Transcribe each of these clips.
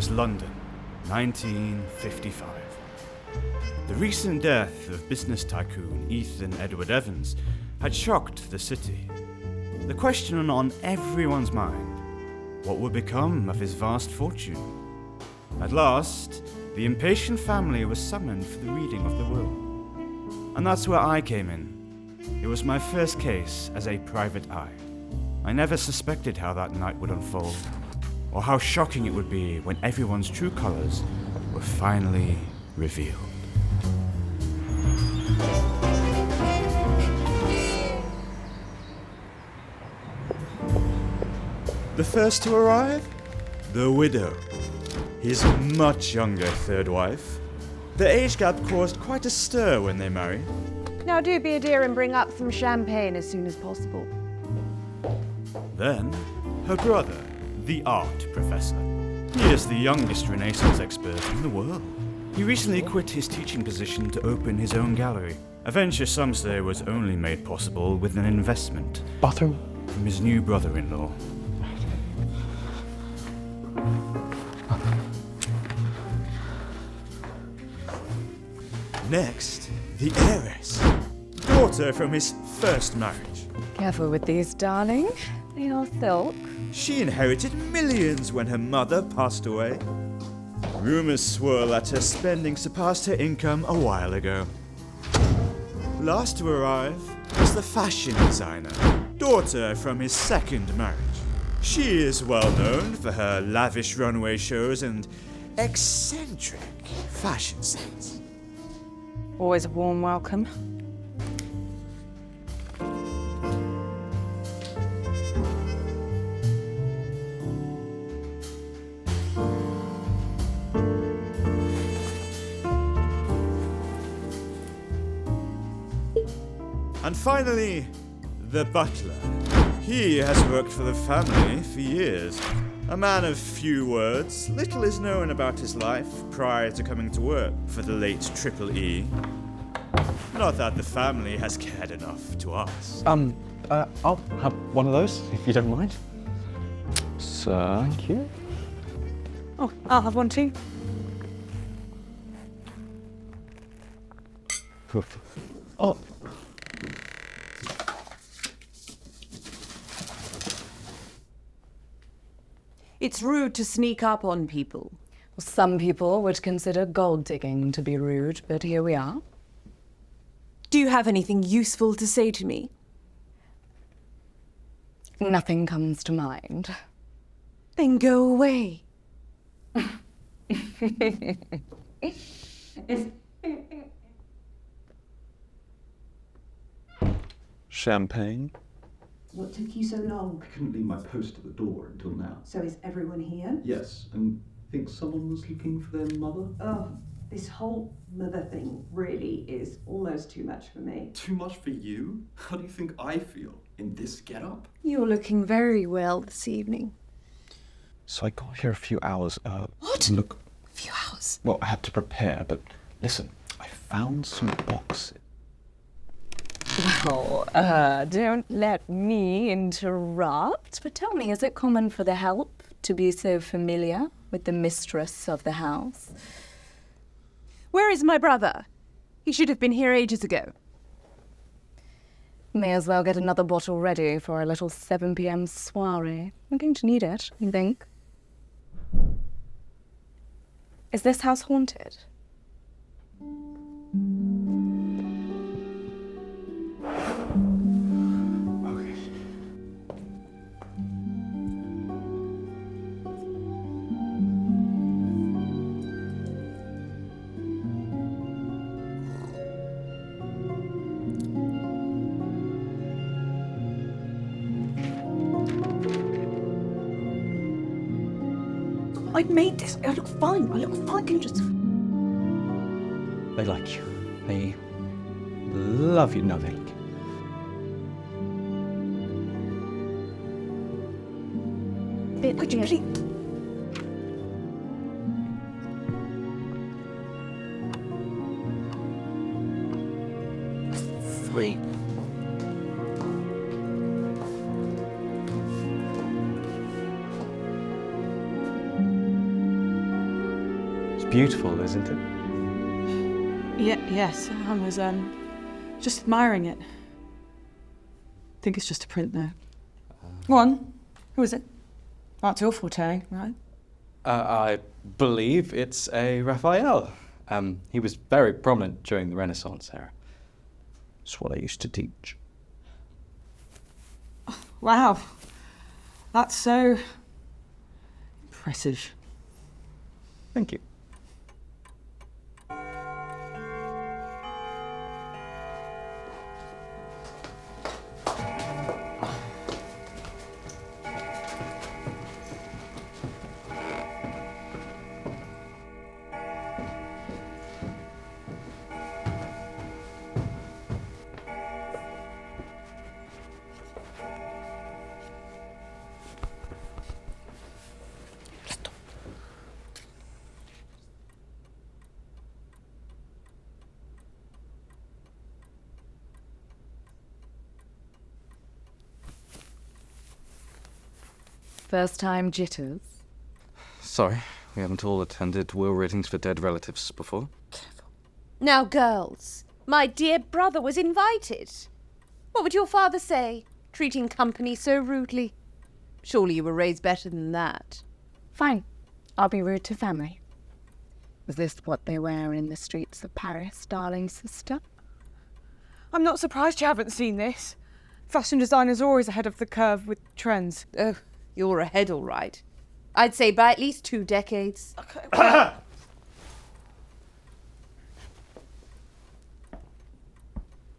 was London, 1955. The recent death of business tycoon Ethan Edward Evans had shocked the city. The question on everyone's mind, what would become of his vast fortune? At last, the impatient family was summoned for the reading of the will. And that's where I came in. It was my first case as a private eye. I never suspected how that night would unfold, or how shocking it would be when everyone's true colors were finally revealed. The first to arrive? The widow. His much younger third wife. The age gap caused quite a stir when they married. Now do be a dear and bring up some champagne as soon as possible. Then, her brother, the art professor. He is the youngest Renaissance expert in the world. He recently quit his teaching position to open his own gallery, a venture some say was only made possible with an investment Bathroom? from his new brother-in-law. Next, the heiress, daughter from his first marriage. Careful with these, darling. They are silk. She inherited millions when her mother passed away. Rumors swirl that her spending surpassed her income a while ago. Last to arrive was the fashion designer, daughter from his second marriage. She is well known for her lavish runway shows and eccentric fashion sense. Always a warm welcome. And finally, the butler. He has worked for the family for years. A man of few words, little is known about his life prior to coming to work for the late Triple E. Not that the family has cared enough to ask. I'll have one of those, if you don't mind. Thank you. Oh, I'll have one too. Oh. It's rude to sneak up on people. Well, some people would consider gold digging to be rude, but here we are. Do you have anything useful to say to me? Nothing comes to mind. Then go away. Champagne? What took you so long? I couldn't leave my post at the door until now. So is everyone here? Yes, and I think someone was looking for their mother. Oh, this whole mother thing really is almost too much for me. Too much for you? How do you think I feel in this getup? You're looking very well this evening. So I got here a few hours. What? Look. A few hours? Well, I had to prepare, but listen, I found some boxes. Well, don't let me interrupt, but tell me, is it common for the help to be so familiar with the mistress of the house? Where is my brother? He should have been here ages ago. May as well get another bottle ready for our little 7 p.m. soiree. We're going to need it, you think? Is this house haunted? I made this. I look fine. I look fine. Can you just... They like you. They love you. No, they like you. Could you please... Sweet. beautiful, isn't it? Yes, I was, just admiring it. Think it's just a print, though. Go on. Who is it? That's your forte, right? I believe it's a Raphael. He was very prominent during the Renaissance era. It's what I used to teach. Wow. That's so impressive. Thank you. First time jitters. Sorry, we haven't all attended will readings for dead relatives before. Now, girls, my dear brother was invited. What would your father say, treating company so rudely? Surely you were raised better than that. Fine. I'll be rude to family. Was this what they wear in the streets of Paris, darling sister? I'm not surprised you haven't seen this. Fashion designers are always ahead of the curve with trends. Oh, you're ahead all right. I'd say by at least 2 decades. Okay.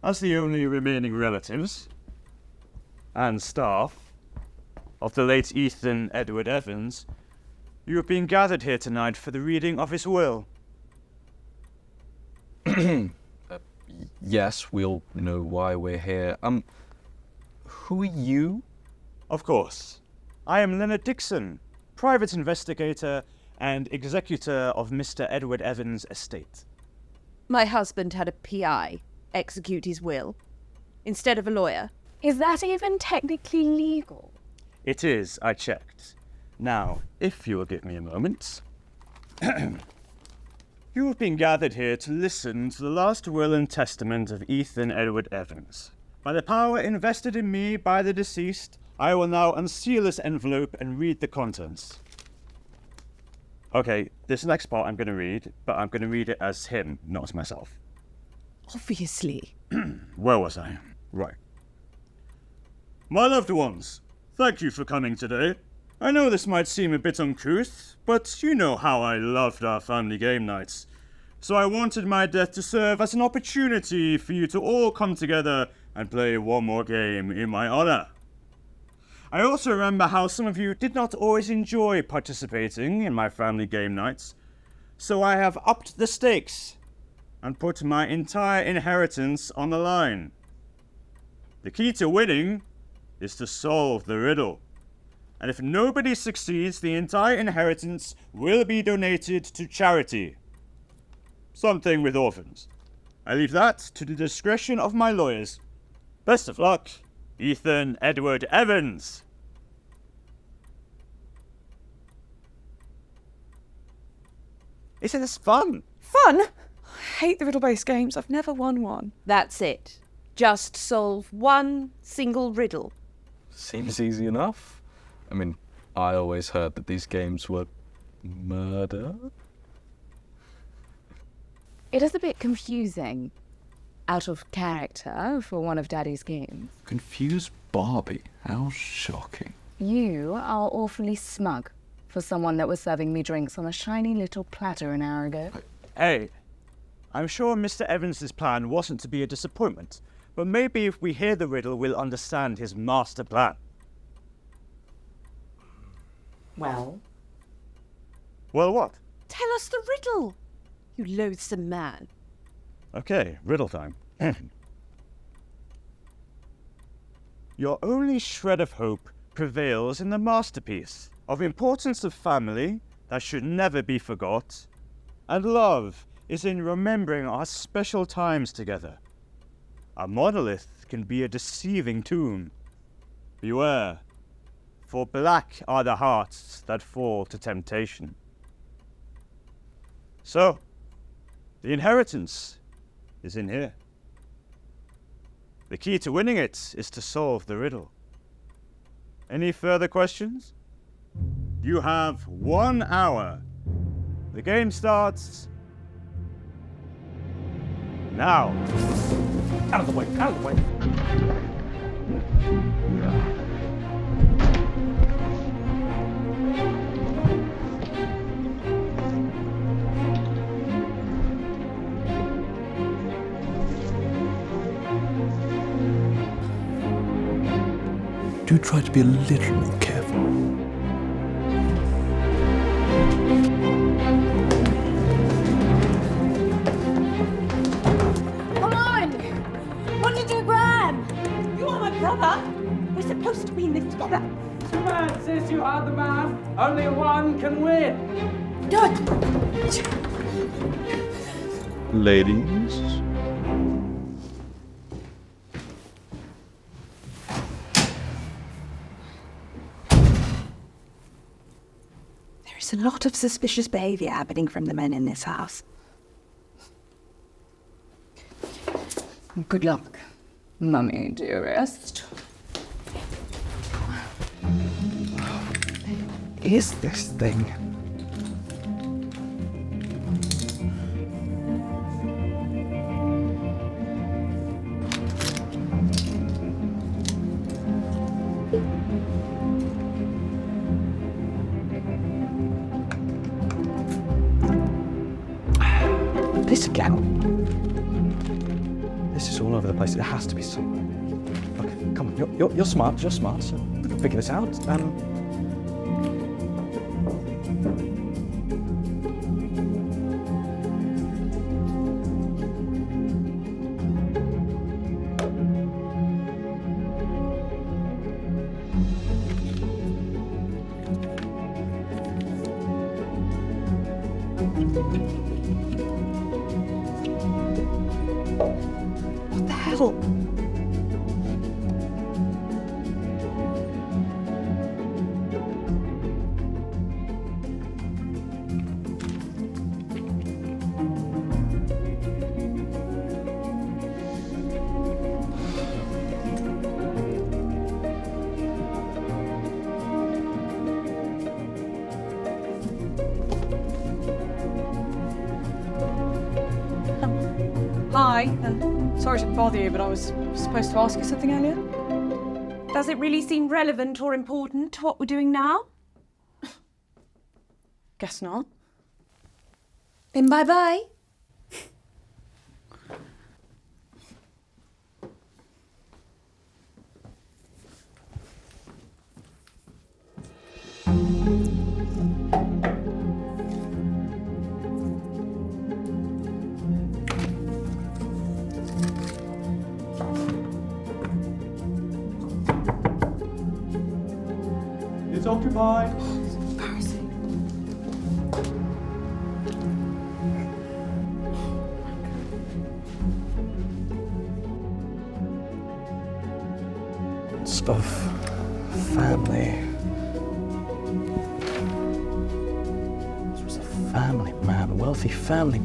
As the only remaining relatives and staff of the late Ethan Edward Evans, you have been gathered here tonight for the reading of his will. Yes, we all know why we're here. Who are you? Of course. I am Leonard Dixon, private investigator and executor of Mr. Edward Evans' estate. My husband had a PI execute his will instead of a lawyer. Is that even technically legal? It is, I checked. Now, if you will give me a moment. You have been gathered here to listen to the last will and testament of Ethan Edward Evans. By the power invested in me by the deceased, I will now unseal this envelope and read the contents. Okay, this next part I'm going to read, but I'm going to read it as him, not as myself. Obviously. Where was I? Right. My loved ones, thank you for coming today. I know this might seem a bit uncouth, but you know how I loved our family game nights. So I wanted my death to serve as an opportunity for you to all come together and play one more game in my honor. I also remember how some of you did not always enjoy participating in my family game nights, so I have upped the stakes and put my entire inheritance on the line. The key to winning is to solve the riddle, and if nobody succeeds, the entire inheritance will be donated to charity. Something with orphans. I leave that to the discretion of my lawyers. Best of luck, Ethan Edward Evans. Isn't this fun? Fun? I hate the riddle-based games. I've never won one. That's it. Just solve one single riddle. Seems easy enough. I mean, I always heard that these games were murder. It is a bit confusing. Out of character for one of Daddy's games. Confused Barbie. How shocking. You are awfully smug for someone that was serving me drinks on a shiny little platter an hour ago. Hey, I'm sure Mr. Evans' plan wasn't to be a disappointment, but maybe if we hear the riddle, we'll understand his master plan. Well? Well, what? Tell us the riddle, you loathsome man. Okay, riddle time. Your only shred of hope prevails in the masterpiece of importance of family that should never be forgot, and love is in remembering our special times together. A monolith can be a deceiving tomb. Beware, for black are the hearts that fall to temptation. So, the inheritance is in here. The key to winning it is to solve the riddle. Any further questions? You have 1 hour. The game starts now. Out of the way, out of the way. Do try to be a little more careful. Come on! What did you grab? You are my brother. We're supposed to be in this together. Man says you are the man. Only one can win. Ladies. There's a lot of suspicious behaviour happening from the men in this house. Good luck, Mummy, dearest. Is this thing? This again? This is all over the place. It has to be somewhere. Okay, come on. You're smart. You're smart. So we can figure this out. What the hell? Hi. Sorry to bother you, but I was supposed to ask you something earlier. Does it really seem relevant or important to what we're doing now? Guess not. Then bye-bye. It's occupied. It's of family. This was a family man, a wealthy family.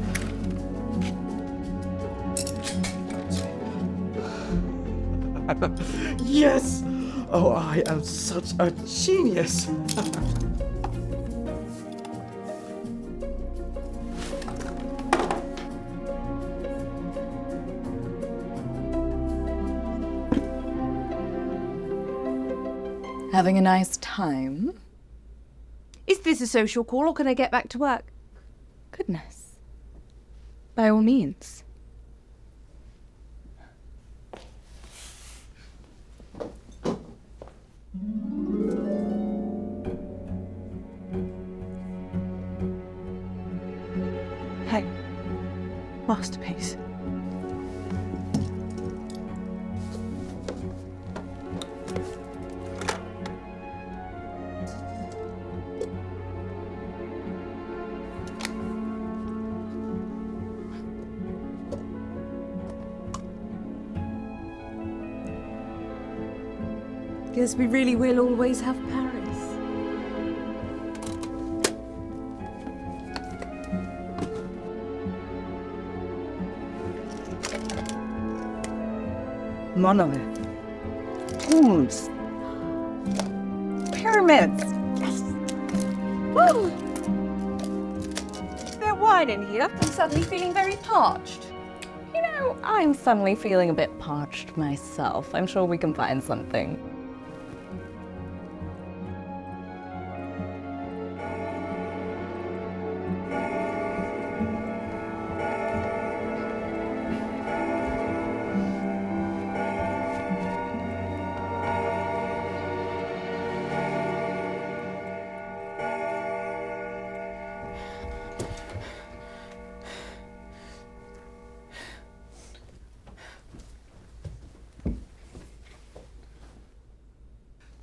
Yes! Oh, I am such a genius! Having a nice time? Is this a social call or can I get back to work? Goodness. By all means. Hey. Masterpiece. Guess we really will always have Paris. Monolith. Tombs. Pyramids. Yes. Woo! Is there wine in here? I'm suddenly feeling very parched. You know, I'm suddenly feeling a bit parched myself. I'm sure we can find something.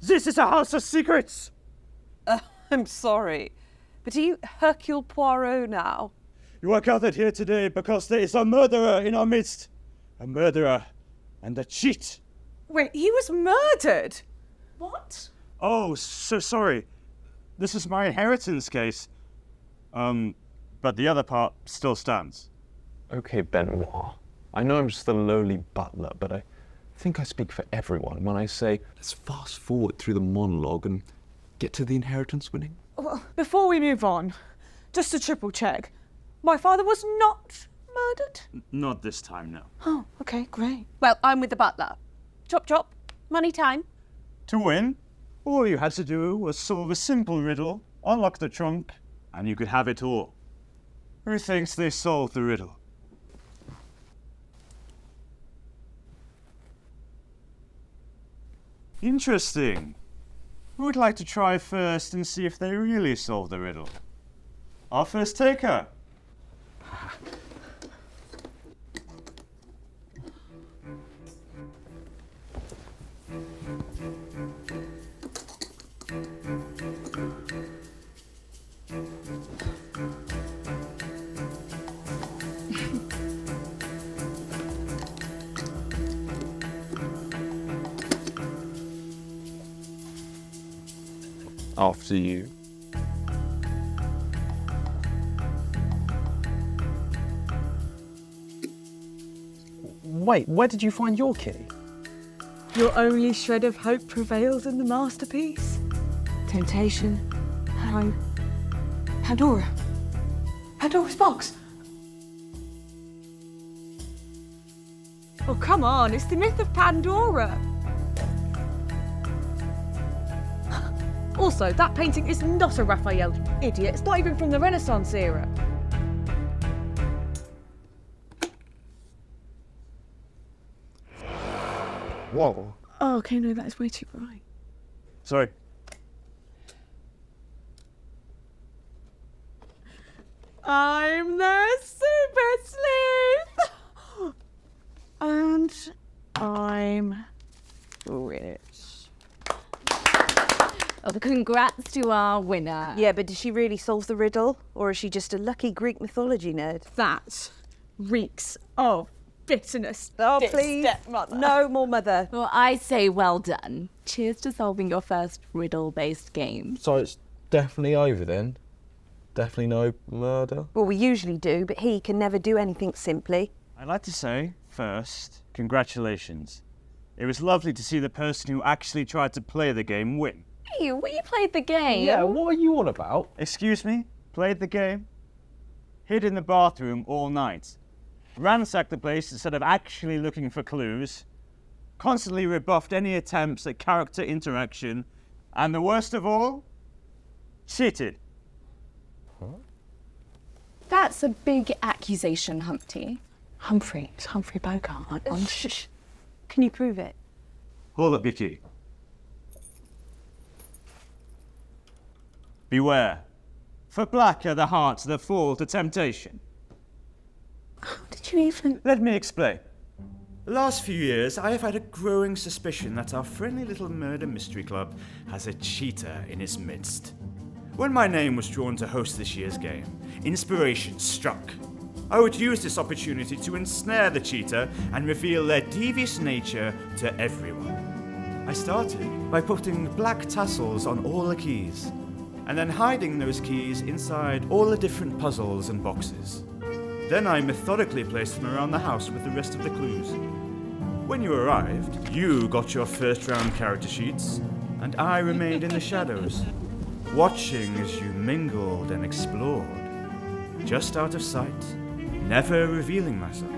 This is a house of secrets! I'm sorry, but are you Hercule Poirot now? You are gathered here today because there is a murderer in our midst. A murderer and a cheat. Wait, he was murdered? What? Oh, so sorry. This is my inheritance case. But the other part still stands. Okay, Benoit. I know I'm just a lowly butler, but I think I speak for everyone when I say let's fast forward through the monologue and get to the inheritance winning. Well, before we move on, just to triple check, my father was not murdered? Not this time, no. Oh, okay, great. Well, I'm with the butler. Chop chop. Money time. To win, all you had to do was solve a simple riddle, unlock the trunk, and you could have it all. Who thinks they solved the riddle? Interesting. Who would like to try first and see if they really solved the riddle? Our first taker. After you. Wait, where did you find your key? Your only shred of hope prevails in the masterpiece. Temptation. Hope. Pandora. Pandora's box. Oh, come on, it's the myth of Pandora. Also, that painting is not a Raphael, idiot. It's not even from the Renaissance era. Whoa. Oh, okay, no, that is way too bright. Sorry. I'm the super sleuth! And I'm rich. Oh, congrats to our winner. Yeah, but did she really solve the riddle? Or is she just a lucky Greek mythology nerd? That reeks of bitterness. Oh, this please. stepmother. No more mother. Well, I say well done. Cheers to solving your first riddle-based game. So it's definitely over then? Definitely no murder? Well, we usually do, but he can never do anything simply. I'd like to say, first, congratulations. It was lovely to see the person who actually tried to play the game win. Hey, we played the game. Yeah, what are you on about? Excuse me? Played the game? Hid in the bathroom all night. Ransacked the place instead of actually looking for clues. Constantly rebuffed any attempts at character interaction. And the worst of all, cheated. That's a big accusation, Humpty. Humphrey. It's Humphrey Bogart. Shh. Can you prove it? Hold up your key. Beware, for black are the hearts that fall to temptation. How did you even... Let me explain. The last few years, I have had a growing suspicion that our friendly little murder mystery club has a cheater in its midst. When my name was drawn to host this year's game, inspiration struck. I would use this opportunity to ensnare the cheater and reveal their devious nature to everyone. I started by putting black tassels on all the keys, and then hiding those keys inside all the different puzzles and boxes. Then I methodically placed them around the house with the rest of the clues. When you arrived, you got your first round character sheets, and I remained in the shadows, watching as you mingled and explored, just out of sight, never revealing myself.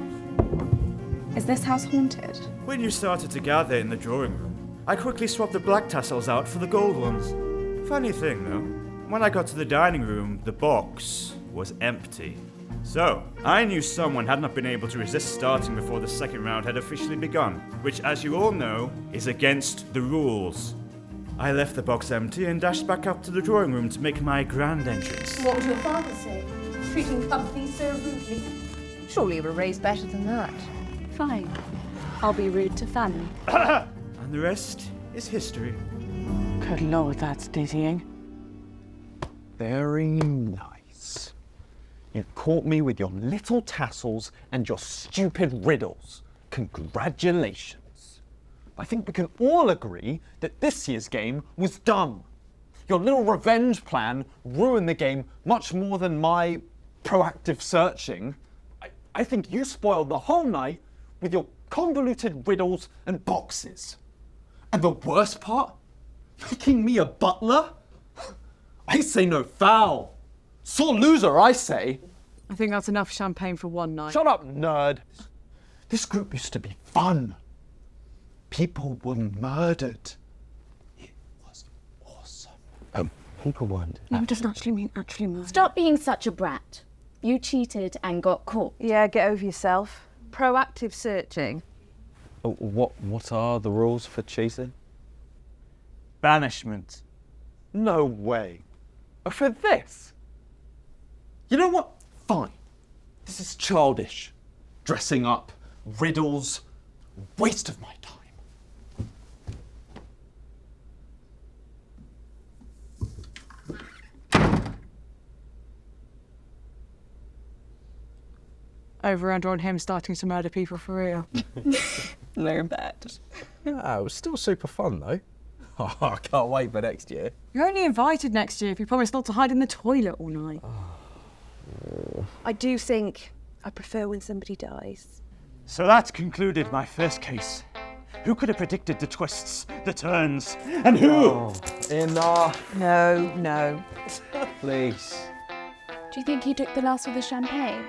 Is this house haunted? When you started to gather in the drawing room, I quickly swapped the black tassels out for the gold ones. Funny thing though, when I got to the dining room, the box was empty. So, I knew someone had not been able to resist starting before the second round had officially begun, which, as you all know, is against the rules. I left the box empty and dashed back up to the drawing room to make my grand entrance. What would your father say? Treating company so rudely? Surely you were raised better than that. Fine. I'll be rude to family. And the rest is history. Good lord, that's dizzying. Very nice. You caught me with your little tassels and your stupid riddles. Congratulations. I think we can all agree that this year's game was dumb. Your little revenge plan ruined the game much more than my proactive searching. I think you spoiled the whole night with your convoluted riddles and boxes. And the worst part? Making me a butler? I say no foul. Sore loser, I say. I think that's enough champagne for one night. Shut up, nerd. This group used to be fun. People were murdered. It was awesome. People weren't. No, it doesn't actually mean actually murder. Stop being such a brat. You cheated and got caught. Yeah, get over yourself. Proactive searching. What are the rules for cheating? Banishment. No way. For this? You know what? Fine. This is childish. Dressing up, riddles, waste of my time. Over-under on him starting to murder people for real. No bad. Yeah, it was still super fun though. Oh, I can't wait for next year. You're only invited next year if you promise not to hide in the toilet all night. I do think I prefer when somebody dies. So that concluded my first case. Who could have predicted the twists, the turns, and who? Enough, No. please. Do you think he took the last of the champagne?